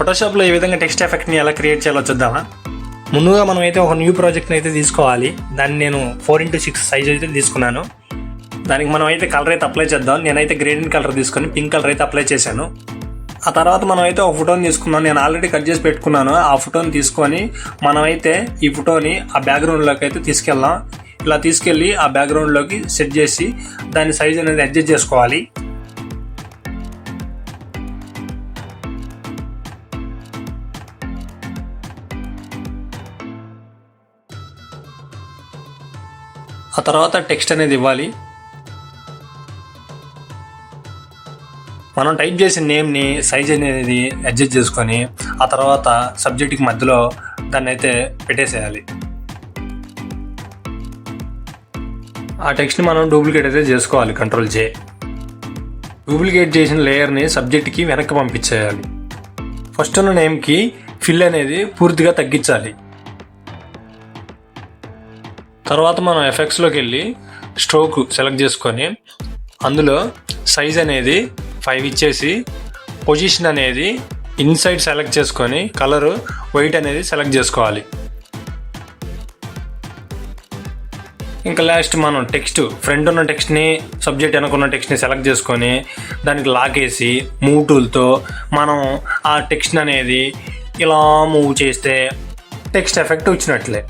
ఫోటోషాప్లో ఈ విధంగా టెక్స్ట్ ఎఫెక్ట్ని ఎలా క్రియేట్ చేయాలో చూద్దామా. ముందుగా మనం అయితే ఒక న్యూ ప్రాజెక్ట్ని అయితే తీసుకోవాలి. దాన్ని నేను 4x6 సైజ్ అయితే తీసుకున్నాను. దానికి మనం అయితే కలర్ అయితే అప్లై చేద్దాం. నేనైతే గ్రేడియంట్ కలర్ తీసుకొని పింక్ కలర్ అయితే అప్లై చేశాను. ఆ తర్వాత మనం అయితే ఒక ఫోటోని తీసుకున్నాను. నేను ఆల్రెడీ కట్ చేసి పెట్టుకున్నాను. ఆ ఫోటోని తీసుకొని మనమైతే ఈ ఫోటోని ఆ బ్యాక్గ్రౌండ్లోకి అయితే తీసుకెళ్దాం. ఇలా తీసుకెళ్ళి ఆ బ్యాక్గ్రౌండ్లోకి సెట్ చేసి దాని సైజ్ అనేది అడ్జస్ట్ చేసుకోవాలి. ఆ తర్వాత టెక్స్ట్ అనేది ఇవ్వాలి. మనం టైప్ చేసిన నేమ్ని సైజ్ అనేది అడ్జస్ట్ చేసుకొని ఆ తర్వాత సబ్జెక్ట్కి మధ్యలో దాన్ని అయితే పెట్టేసేయాలి. ఆ టెక్స్ట్ని మనం డూప్లికేట్ అయితే చేసుకోవాలి. Ctrl+J. డూప్లికేట్ చేసిన లేయర్ని సబ్జెక్ట్కి వెనక్కి పంపించేయాలి. ఫస్ట్ ఉన్న నేమ్కి ఫిల్ అనేది పూర్తిగా తగ్గించాలి. తర్వాత మనం ఎఫెక్ట్స్లోకి వెళ్ళి స్ట్రోక్ సెలెక్ట్ చేసుకొని అందులో సైజ్ అనేది 5 ఇచ్చేసి పొజిషన్ అనేది ఇన్సైడ్ సెలెక్ట్ చేసుకొని కలరు వైట్ అనేది సెలెక్ట్ చేసుకోవాలి. ఇంకా లాస్ట్ మనం టెక్స్ట్ ఫ్రంట్ ఉన్న టెక్స్ట్ని సబ్జెక్ట్ వెనకున్న టెక్స్ట్ని సెలెక్ట్ చేసుకొని దానికి లాగేసి మూవ్ టూల్తో మనం ఆ టెక్స్ట్ అనేది ఇలా మూవ్ చేస్తే టెక్స్ట్ ఎఫెక్ట్ వచ్చినట్లే.